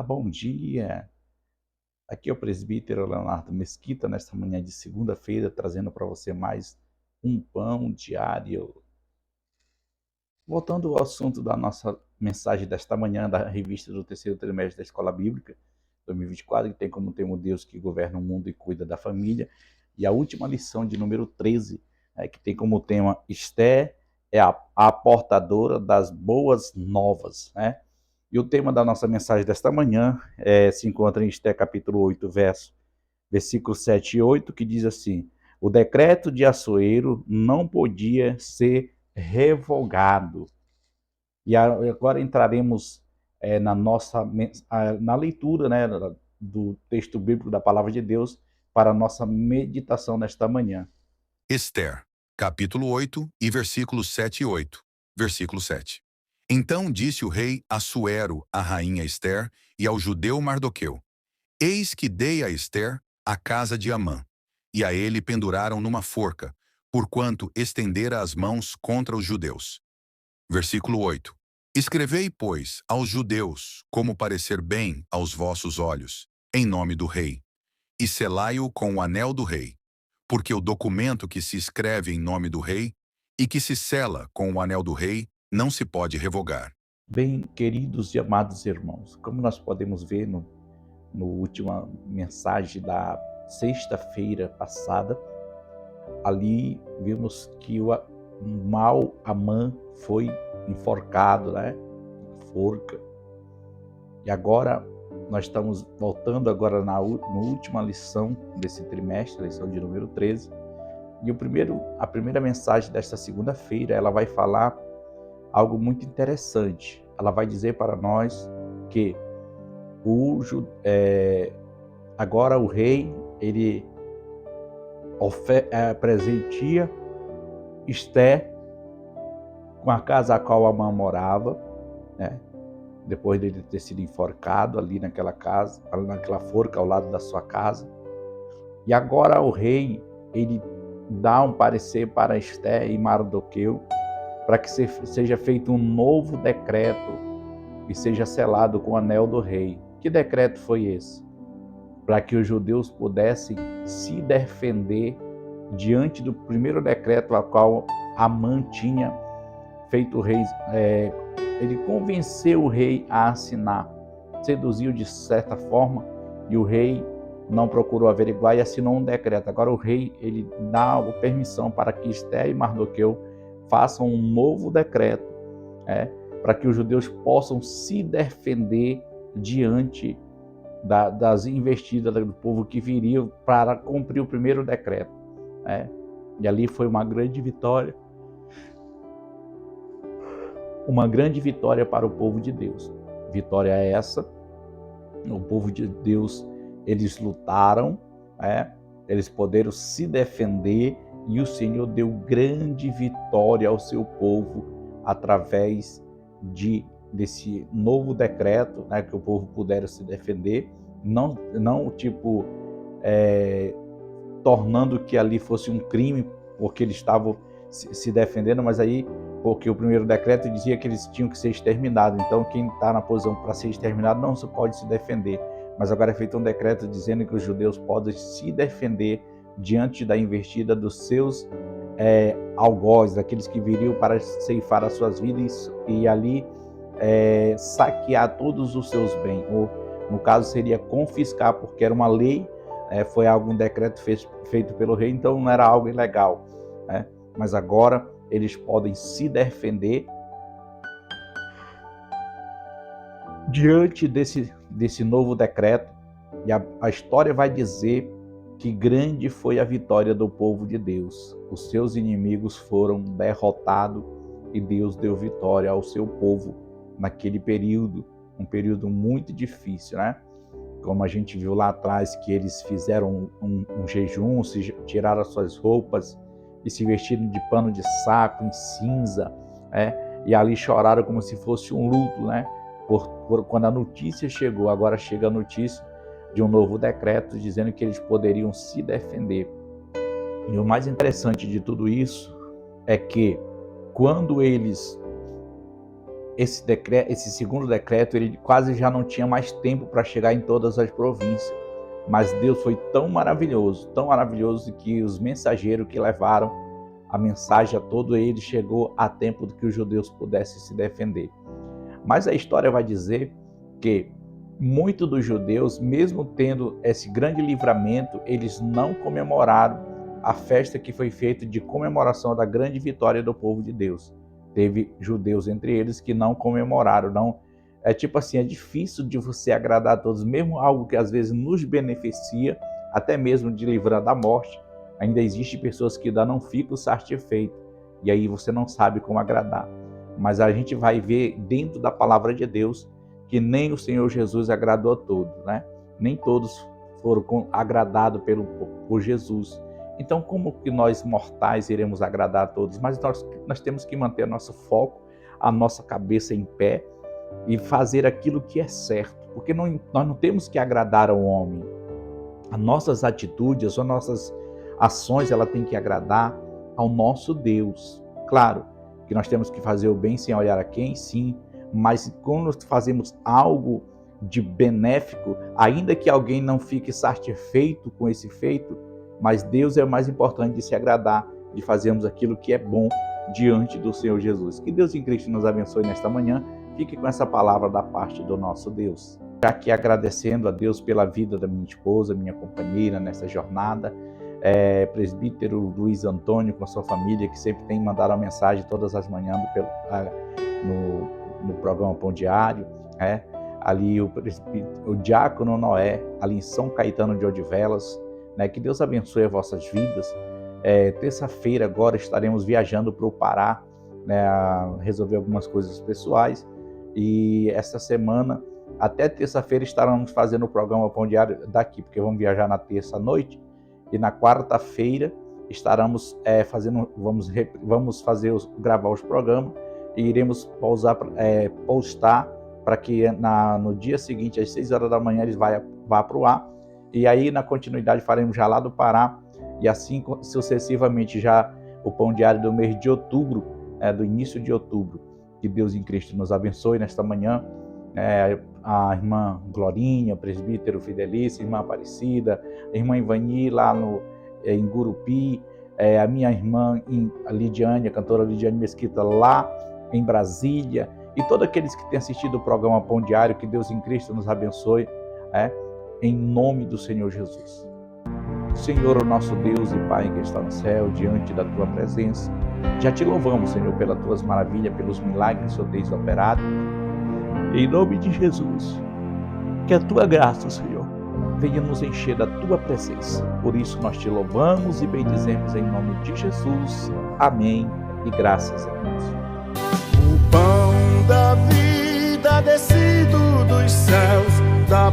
Olá, bom dia. Aqui é o presbítero Leonardo Mesquita, nesta manhã de segunda-feira, trazendo para você mais um pão diário. Voltando ao assunto da nossa mensagem desta manhã, da revista do terceiro trimestre da Escola Bíblica 2024, que tem como tema o Deus que governa o mundo e cuida da família. E a última lição de número 13, que tem como tema Esther é a portadora das boas novas, né? E o tema da nossa mensagem desta manhã se encontra em Esther capítulo 8, versículos 7 e 8, que diz assim: o decreto de Assuero não podia ser revogado. E agora entraremos na leitura, né, do texto bíblico da Palavra de Deus para a nossa meditação nesta manhã. Esther, capítulo 8 e versículos 7 e 8. Versículo 7. Então disse o rei Assuero à rainha Esther e ao judeu Mardoqueu: Eis que dei a Esther a casa de Amã, e a ele penduraram numa forca, porquanto estendera as mãos contra os judeus. Versículo 8. Escrevei, pois, aos judeus, como parecer bem aos vossos olhos, em nome do rei, e selai-o com o anel do rei. Porque o documento que se escreve em nome do rei e que se sela com o anel do rei não se pode revogar. Bem, queridos e amados irmãos, como nós podemos ver no última mensagem da sexta-feira passada, ali vimos que o mau Amã foi enforcado, né? Forca. E agora nós estamos voltando agora na última lição desse trimestre, a lição de número 13. E a primeira mensagem desta segunda-feira, ela vai falar algo muito interessante. Ela vai dizer para nós que agora o rei, ele presentia Esther com a casa a qual Amã morava, né? Depois dele ter sido enforcado ali naquela casa, naquela forca ao lado da sua casa. E agora o rei, ele dá um parecer para Esther e Mardoqueu para que seja feito um novo decreto e seja selado com o anel do rei. Que decreto foi esse? Para que os judeus pudessem se defender diante do primeiro decreto a qual Amã tinha feito o rei. Ele convenceu o rei a assinar, seduziu de certa forma, e o rei não procurou averiguar e assinou um decreto. Agora o rei, ele dá a permissão para que Esther e Mardoqueu façam um novo decreto, para que os judeus possam se defender diante das investidas do povo que viria para cumprir o primeiro decreto. E ali foi uma grande vitória para o povo de Deus. Vitória essa, o povo de Deus, eles lutaram, eles puderam se defender e o Senhor deu grande vitória ao seu povo através desse novo decreto, que o povo pudera se defender, não tornando que ali fosse um crime, porque eles estavam se defendendo, mas aí, porque o primeiro decreto dizia que eles tinham que ser exterminados, então quem está na posição para ser exterminado não se pode se defender, mas agora é feito um decreto dizendo que os judeus podem se defender diante da investida dos seus algozes, daqueles que viriam para ceifar as suas vidas e ali saquear todos os seus bens, ou no caso seria confiscar, porque era uma lei, foi algum decreto feito pelo rei, então não era algo ilegal, mas agora eles podem se defender diante desse novo decreto, e a história vai dizer que grande foi a vitória do povo de Deus. Os seus inimigos foram derrotados e Deus deu vitória ao seu povo naquele período, um período muito difícil, Como a gente viu lá atrás, que eles fizeram um jejum, tiraram as suas roupas e se vestiram de pano de saco, em cinza, e ali choraram como se fosse um luto, quando a notícia chegou. Agora chega a notícia de um novo decreto dizendo que eles poderiam se defender. E o mais interessante de tudo isso é que quando eles esse segundo decreto, ele quase já não tinha mais tempo para chegar em todas as províncias. Mas Deus foi tão maravilhoso que os mensageiros que levaram a mensagem a todo ele chegou a tempo de que os judeus pudessem se defender. Mas a história vai dizer que muitos dos judeus, mesmo tendo esse grande livramento, eles não comemoraram a festa que foi feita de comemoração da grande vitória do povo de Deus. Teve judeus entre eles que não comemoraram, não. É tipo assim, é difícil de você agradar a todos, mesmo algo que às vezes nos beneficia, até mesmo de livrar da morte, ainda existe pessoas que ainda não ficam satisfeitas, e aí você não sabe como agradar. Mas a gente vai ver dentro da palavra de Deus que nem o Senhor Jesus agradou a todos, né? Nem todos foram agradados por Jesus. Então, como que nós mortais iremos agradar a todos? Mas nós temos que manter nosso foco, a nossa cabeça em pé e fazer aquilo que é certo, porque nós não temos que agradar ao homem. As nossas atitudes, as nossas ações, ela tem que agradar ao nosso Deus. Claro que nós temos que fazer o bem sem olhar a quem, sim, mas quando fazemos algo de benéfico, ainda que alguém não fique satisfeito com esse feito, mas Deus é o mais importante de se agradar, de fazermos aquilo que é bom diante do Senhor Jesus. Que Deus em Cristo nos abençoe nesta manhã. Fique com essa palavra da parte do nosso Deus. Já aqui agradecendo a Deus pela vida da minha esposa, minha companheira nessa jornada, presbítero Luiz Antônio com a sua família, que sempre tem mandado a mensagem todas as manhãs no programa Pão Diário, ali o diácono Noé, ali em São Caetano de Odivelas, que Deus abençoe as vossas vidas. Terça-feira agora estaremos viajando para o Pará, a resolver algumas coisas pessoais, e essa semana, até terça-feira, estaremos fazendo o programa Pão Diário daqui, porque vamos viajar na terça-noite, e na quarta-feira estaremos gravar os programas e iremos postar para que no dia seguinte, às 6 horas da manhã, eles vá para o ar. E aí, na continuidade, faremos já lá do Pará, e assim sucessivamente já o Pão Diário do mês de outubro, do início de outubro. Que Deus em Cristo nos abençoe nesta manhã. A irmã Glorinha, o presbítero Fidelício, a irmã Aparecida, a irmã Ivani lá em Gurupi, a minha irmã a Lidiane, a cantora Lidiane Mesquita lá em Brasília, e todos aqueles que têm assistido o programa Pão Diário, que Deus em Cristo nos abençoe, em nome do Senhor Jesus. Senhor, o nosso Deus e Pai que está no céu, diante da Tua presença, já Te louvamos, Senhor, pelas Tuas maravilhas, pelos milagres que o Senhor tens operado. Em nome de Jesus, que a Tua graça, Senhor, venha nos encher da Tua presença. Por isso nós Te louvamos e bendizemos em nome de Jesus. Amém e graças a Deus. O pão da vida descido dos céus, da